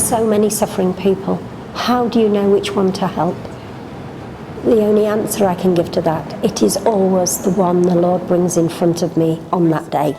so many suffering people. How do you know which one to help? The only answer I can give to that, it is always the one the Lord brings in front of me on that day.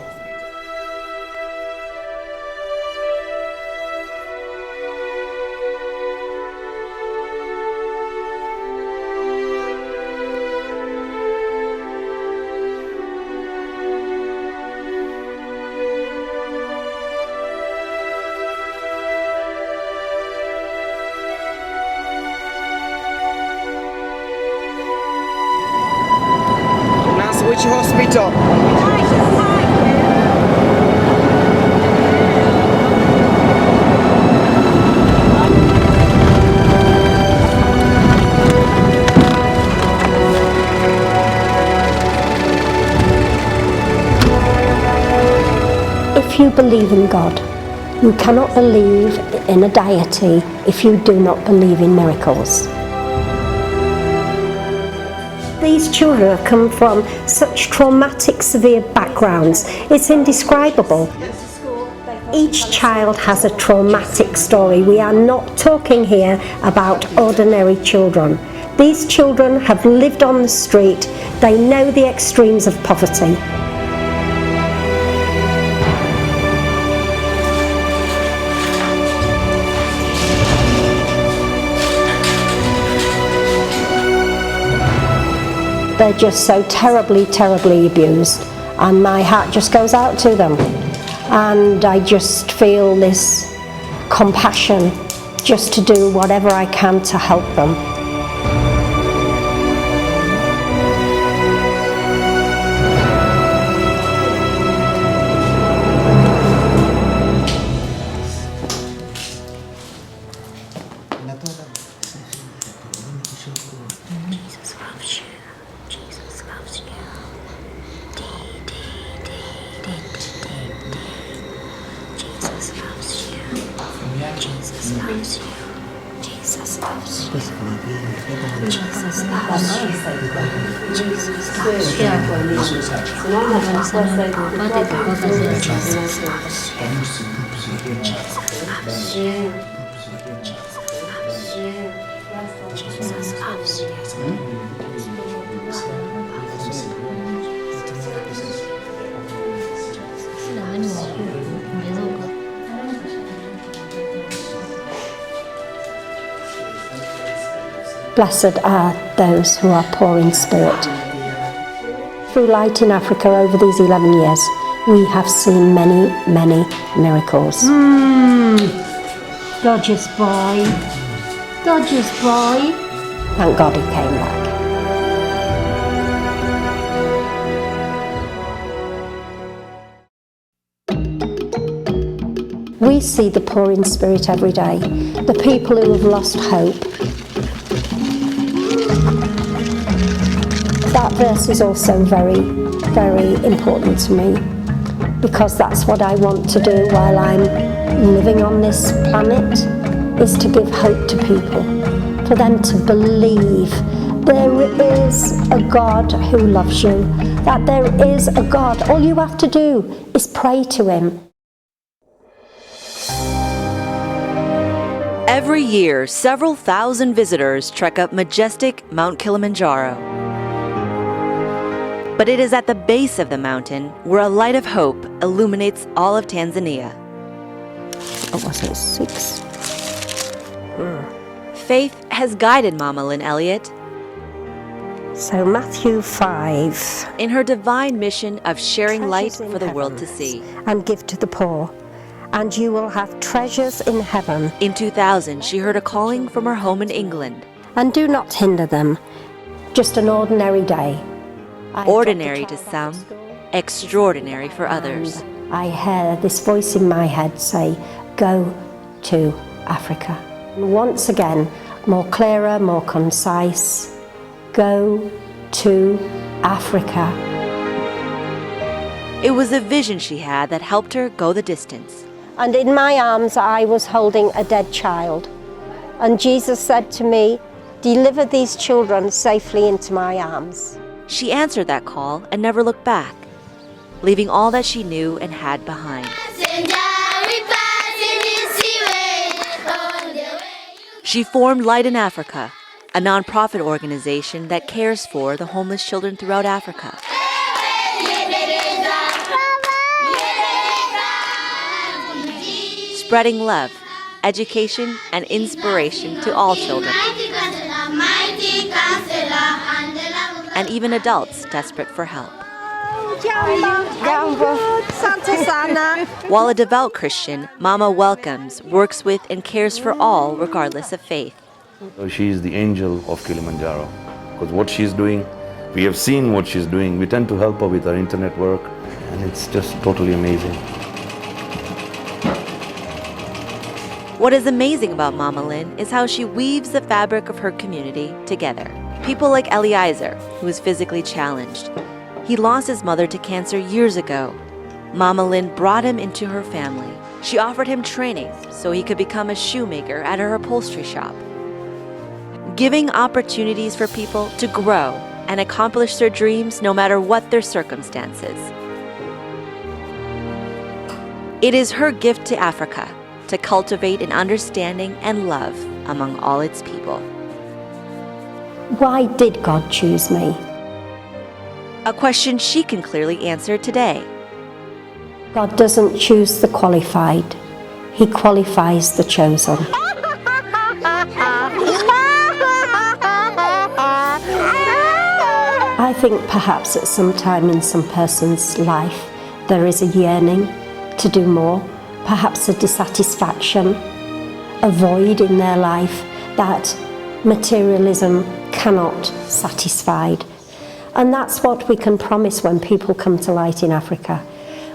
Which hospital? If you believe in God, you cannot believe in a deity if you do not believe in miracles. These children have come from such traumatic, severe backgrounds. It's indescribable. Each child has a traumatic story. We are not talking here about ordinary children. These children have lived on the street. They know the extremes of poverty. They're just so terribly, terribly abused, and my heart just goes out to them. And I just feel this compassion just to do whatever I can to help them. Jesus loves you. Jesus loves you. Jesus loves you. Jesus loves you. Jesus loves you. Jesus loves you. Jesus loves you. Jesus loves you. Blessed are those who are poor in spirit. Through Light in Africa over these 11 years, we have seen many, many miracles. Dodgers boy. Dodgers boy. Thank God he came back. We see the poor in spirit every day, the people who have lost hope. That verse is also very, very important to me, because that's what I want to do while I'm living on this planet, is to give hope to people, for them to believe there is a God who loves you, that there is a God. All you have to do is pray to him. Every year, several thousand visitors trek up majestic Mount Kilimanjaro. But it is at the base of the mountain where a light of hope illuminates all of Tanzania. What was it, 6? Faith has guided Mama Lynn Elliott So Matthew 5. in her divine mission of sharing light Treasures in for the world heaven, to see. And give to the poor, and you will have treasures in heaven. In 2000, she heard a calling from her home in England. And do not hinder them. Just an ordinary day. I Ordinary dropped to the child some, off at school, extraordinary for others. and I heard this voice in my head say, go to Africa. And once again, more clearer, more concise, go to Africa. It was a vision she had that helped her go the distance. And in my arms I was holding a dead child. And Jesus said to me, deliver these children safely into my arms. She answered that call and never looked back, leaving all that she knew and had behind. Legendary passing in Seaway. She formed Light in Africa, a nonprofit organization that cares for the homeless children throughout Africa. Spreading love, education, and inspiration to all children, and even adults desperate for help. While a devout Christian, Mama welcomes, works with, and cares for all regardless of faith. She is the angel of Kilimanjaro, because what she's doing, we have seen what she's doing. We tend to help her with her internet work, and it's just totally amazing. What is amazing about Mama Lynn is how she weaves the fabric of her community together. People like Eliezer, who is physically challenged. He lost his mother to cancer years ago. Mama Lynn brought him into her family. She offered him training so he could become a shoemaker at her upholstery shop. Giving opportunities for people to grow and accomplish their dreams no matter what their circumstances. It is her gift to Africa to cultivate an understanding and love among all its people. Why did God choose me? A question she can clearly answer today. God doesn't choose the qualified, He qualifies the chosen. I think perhaps at some time in some person's life there is a yearning to do more, perhaps a dissatisfaction, a void in their life that materialism cannot satisfy. And that's what we can promise when people come to Light in Africa.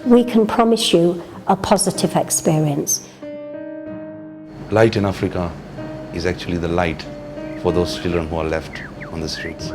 We can promise you a positive experience. Light in Africa is actually the light for those children who are left on the streets.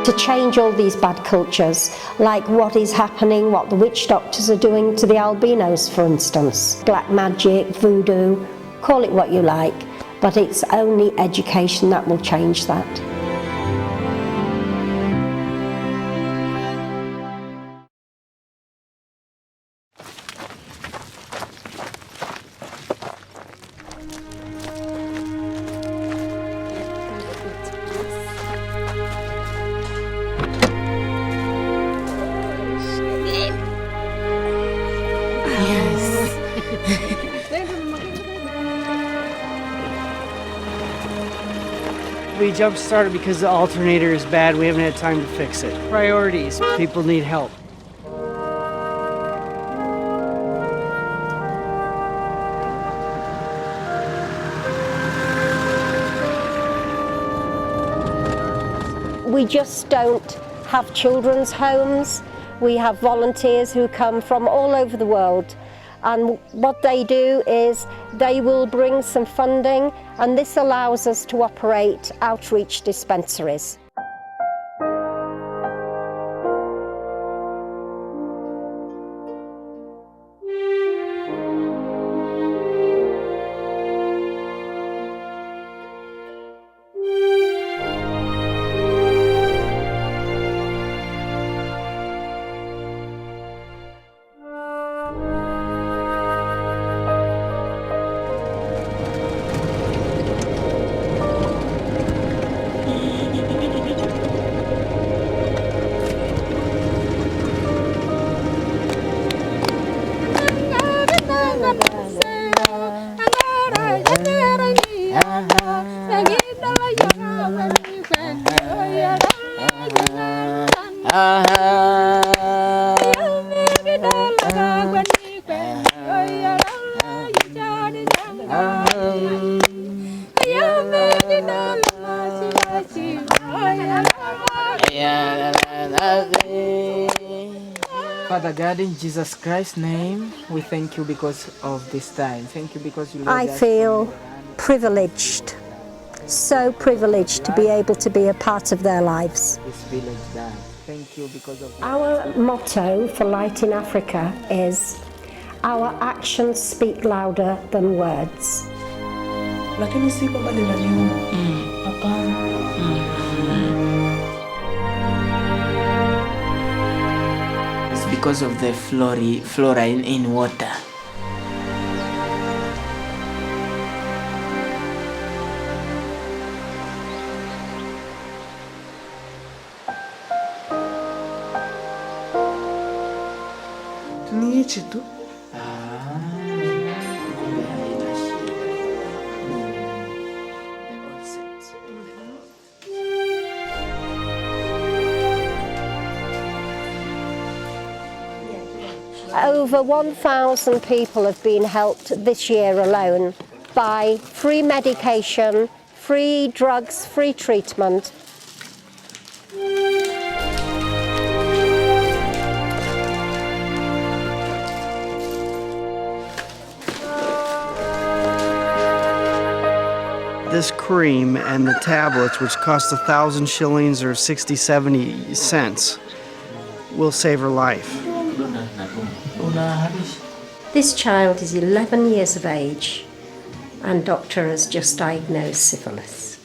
To change all these bad cultures, like what is happening, what the witch doctors are doing to the albinos, for instance. Black magic, voodoo, call it what you like, but it's only education that will change that. We jump-started because the alternator is bad. We haven't had time to fix it. Priorities. People need help. We just don't have children's homes. We have volunteers who come from all over the world. And what they do is they will bring some funding, and this allows us to operate outreach dispensaries. Father God, in Jesus Christ's name, we thank you because of this time. Thank you because you led I us feel from the privileged, so privileged to be able to be a part of their lives. this village, God. Thank you because of Our motto for Light in Africa is, our actions speak louder than words. Lakini si kwamba linaniuma. Hapana. It's because of the flora in water. Ni hichi tu. Over 1,000 people have been helped this year alone by free medication, free drugs, free treatment. This cream and the tablets, which cost 1,000 shillings or 60, 70 cents, will save her life. This child is 11 years of age and doctor has just diagnosed syphilis.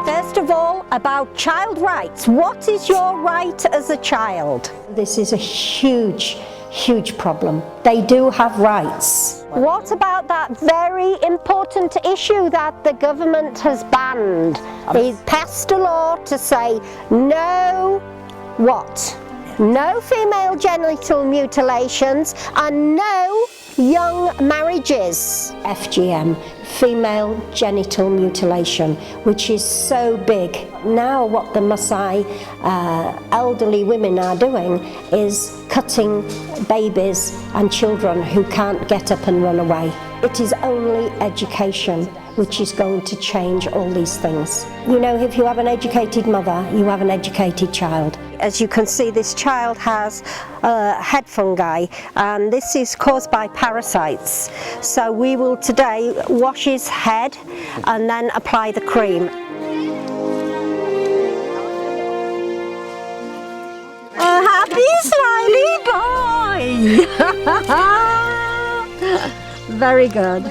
First of all, about child rights. What is your right as a child? This is a huge, huge problem. They do have rights. What about that very important issue that the government has banned? They passed a law to say no, what? No female genital mutilations and no young marriages. FGM, female genital mutilation, which is so big. Now what the Maasai elderly women are doing is cutting babies and children who can't get up and run away. It is only education which is going to change all these things. You know, if you have an educated mother, you have an educated child. As you can see, this child has head fungi, and this is caused by parasites. So we will today wash his head and then apply the cream. A happy smiley boy! Very good.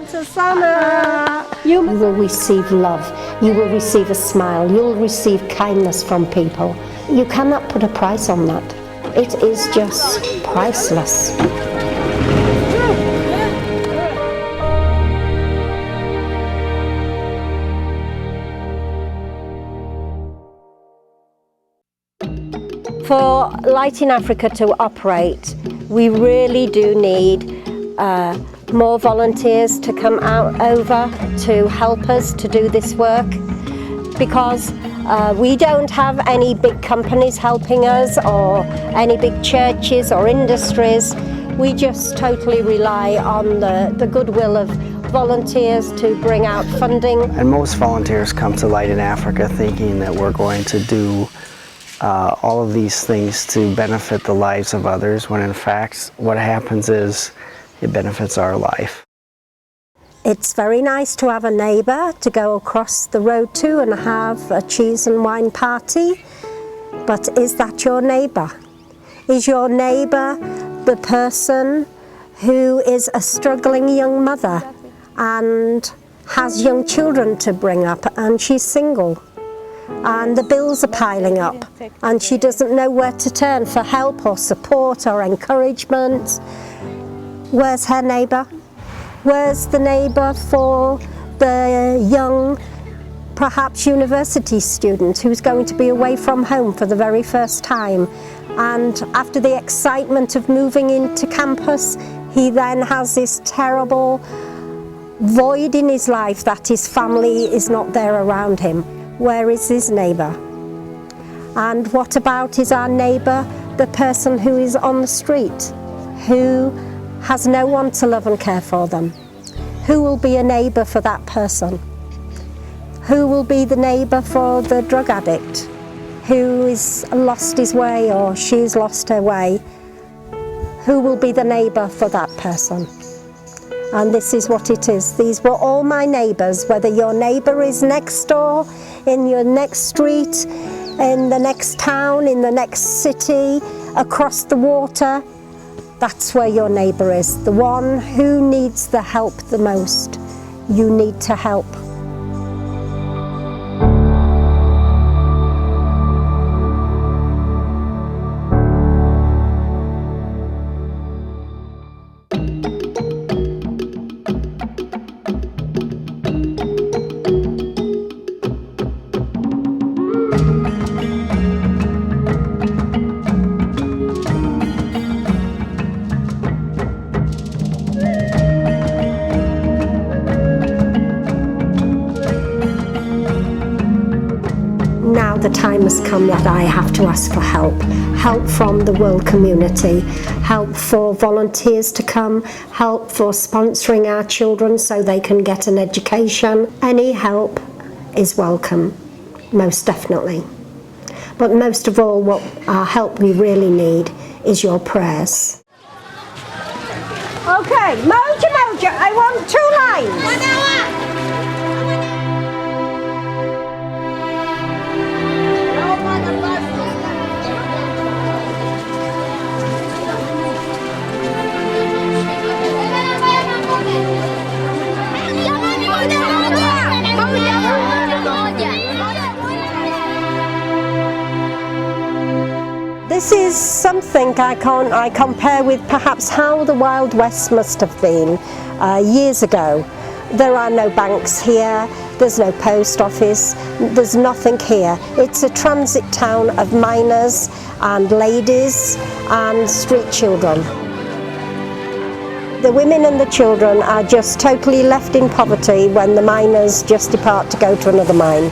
Susanna, you will receive love, you will receive a smile, you'll receive kindness from people. You cannot put a price on that. It is just priceless. For Light in Africa to operate, we really do need more volunteers to come over to help us to do this work, because we don't have any big companies helping us or any big churches or industries. We just totally rely on the goodwill of volunteers to bring out funding. And most volunteers come to Light in Africa thinking that we're going to do all of these things to benefit the lives of others, when in fact what happens is it benefits our life. It's very nice to have a neighbour to go across the road to and have a cheese and wine party, but is that your neighbour? Is your neighbour the person who is a struggling young mother and has young children to bring up, and she's single and the bills are piling up and she doesn't know where to turn for help or support or encouragement? Where's her neighbour? Where's the neighbour for the young, perhaps university student who's going to be away from home for the very first time, and after the excitement of moving into campus, he then has this terrible void in his life that his family is not there around him? Where is his neighbour? And what about is our neighbour the person who is on the street, who has no one to love and care for them? Who will be a neighbour for that person? Who will be the neighbour for the drug addict who is lost his way or she's lost her way? Who will be the neighbour for that person? And this is what it is. These were all my neighbours, whether your neighbour is next door, in your next street, in the next town, in the next city, across the water. That's where your neighbour is, the one who needs the help the most. You need to help. Now the time has come that I have to ask for help. Help from the world community, help for volunteers to come, help for sponsoring our children so they can get an education. Any help is welcome, most definitely. But most of all, what our help we really need is your prayers. Okay, Moja, I want 2 lines. This is something I compare with perhaps how the Wild West must have been years ago. There are no banks here, there's no post office, there's nothing here. It's a transit town of miners and ladies and street children. The women and the children are just totally left in poverty when the miners just depart to go to another mine.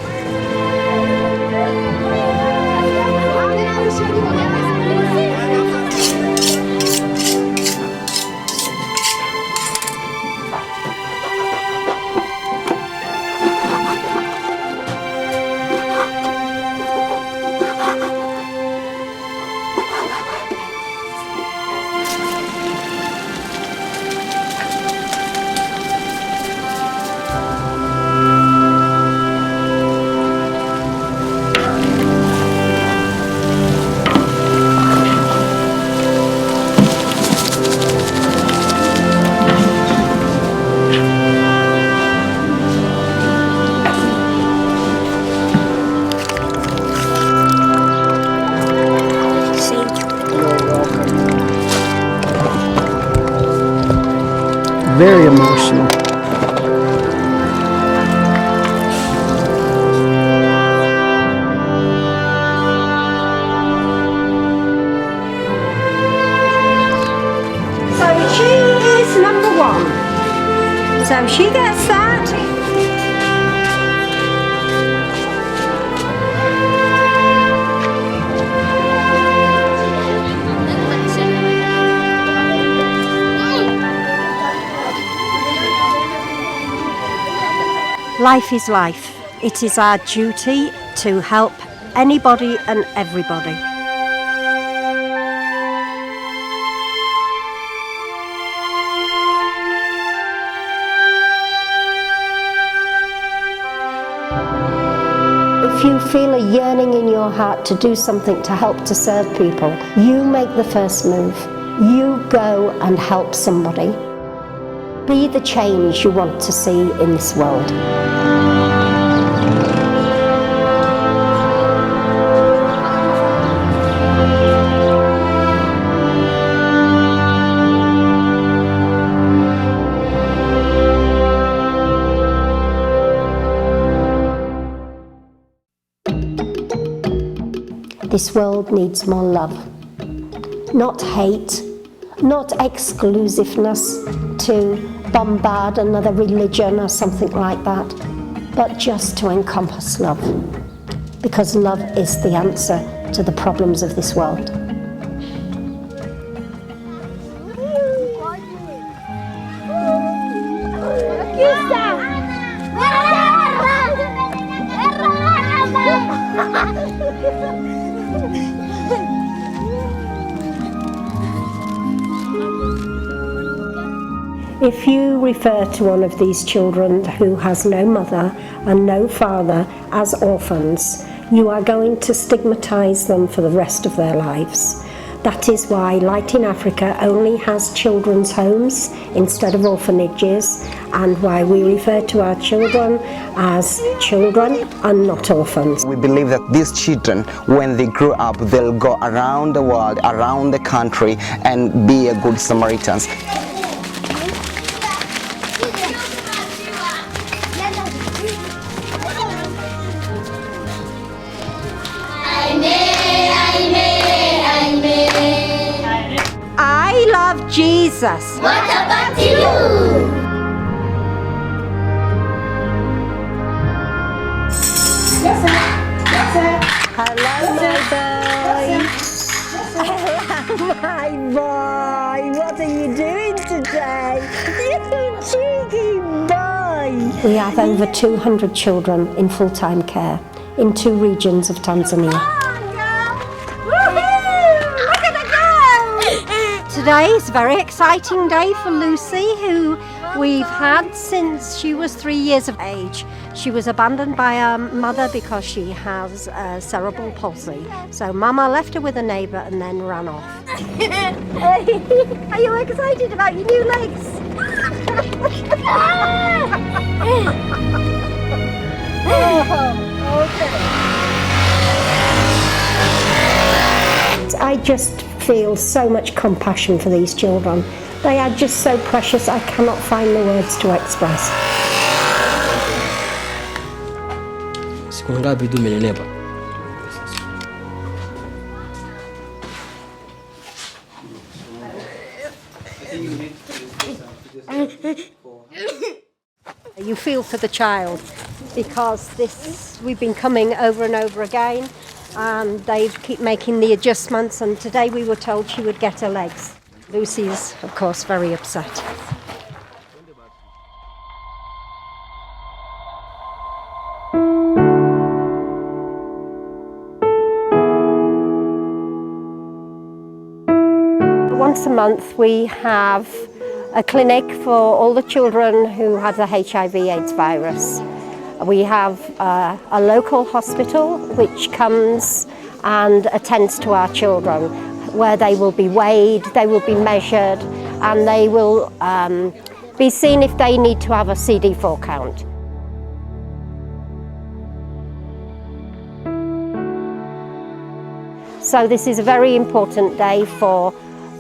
Very emotional. So she is number 1. So she gets that. Life is life. It is our duty to help anybody and everybody. If you feel a yearning in your heart to do something to help to serve people, you make the first move. You go and help somebody. Be the change you want to see in this world. This world needs more love, not hate, not exclusiveness to bombard another religion or something like that, but just to encompass love, because love is the answer to the problems of this world. If you refer to one of these children who has no mother and no father as orphans, you are going to stigmatise them for the rest of their lives. That is why Light in Africa only has children's homes instead of orphanages, and why we refer to our children as children and not orphans. We believe that these children, when they grow up, they'll go around the world, around the country, and be a good Samaritans. I love Jesus. What about you? Hello, my boy. Hello, my boy. What are you doing today? You cheeky boy. We have over 200 children in full-time care in 2 regions of Tanzania. Today is a very exciting day for Lucy, who we've had since she was 3 years of age. She was abandoned by her mother because she has cerebral palsy. So Mama left her with a neighbour and then ran off. Are you excited about your new legs? I just feel so much compassion for these children. They are just so precious, I cannot find the words to express. Siku ngapi tu umenenepa? You feel for the child because we've been coming over and over again, and they keep making the adjustments, and today we were told she would get her legs. Lucy's, of course, very upset. Once a month we have a clinic for all the children who have the HIV/AIDS virus. We have a local hospital which comes and attends to our children, where they will be weighed, they will be measured, and they will be seen if they need to have a CD4 count. So this is a very important day for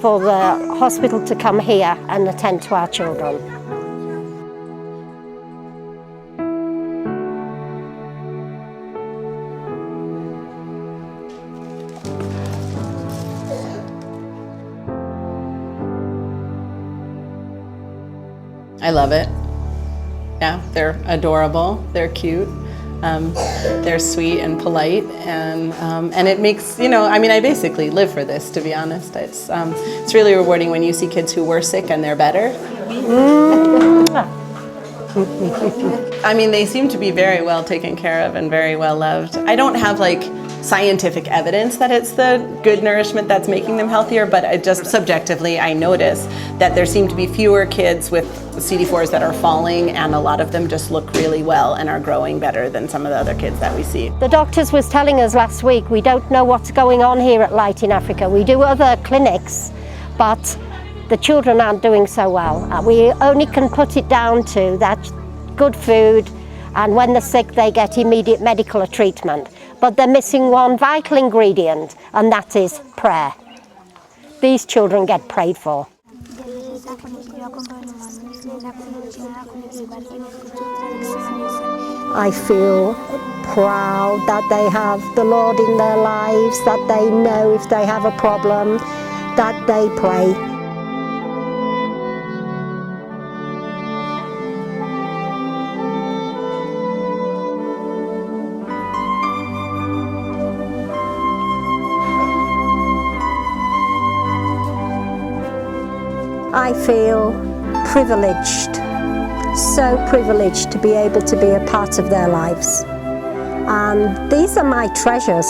the hospital to come here and attend to our children. I love it. Yeah, they're adorable, they're cute, they're sweet and polite, and it makes, I basically live for this, to be honest. It's really rewarding when you see kids who were sick and they're better. They seem to be very well taken care of and very well loved. I don't have scientific evidence that it's the good nourishment that's making them healthier, but just subjectively I notice that there seem to be fewer kids with CD4s that are falling, and a lot of them just look really well and are growing better than some of the other kids that we see. The doctors was telling us last week, we don't know what's going on here at Light in Africa. We do other clinics, but the children aren't doing so well. We only can put it down to that good food, and when they're sick they get immediate medical treatment. But they're missing one vital ingredient, and that is prayer. These children get prayed for. I feel proud that they have the Lord in their lives, that they know if they have a problem, that they pray. I feel privileged, so privileged to be able to be a part of their lives. And these are my treasures.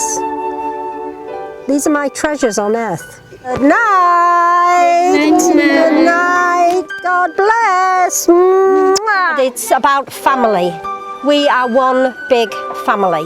These are my treasures on earth. Good night. Good night. God bless. Mwah. It's about family. We are one big family.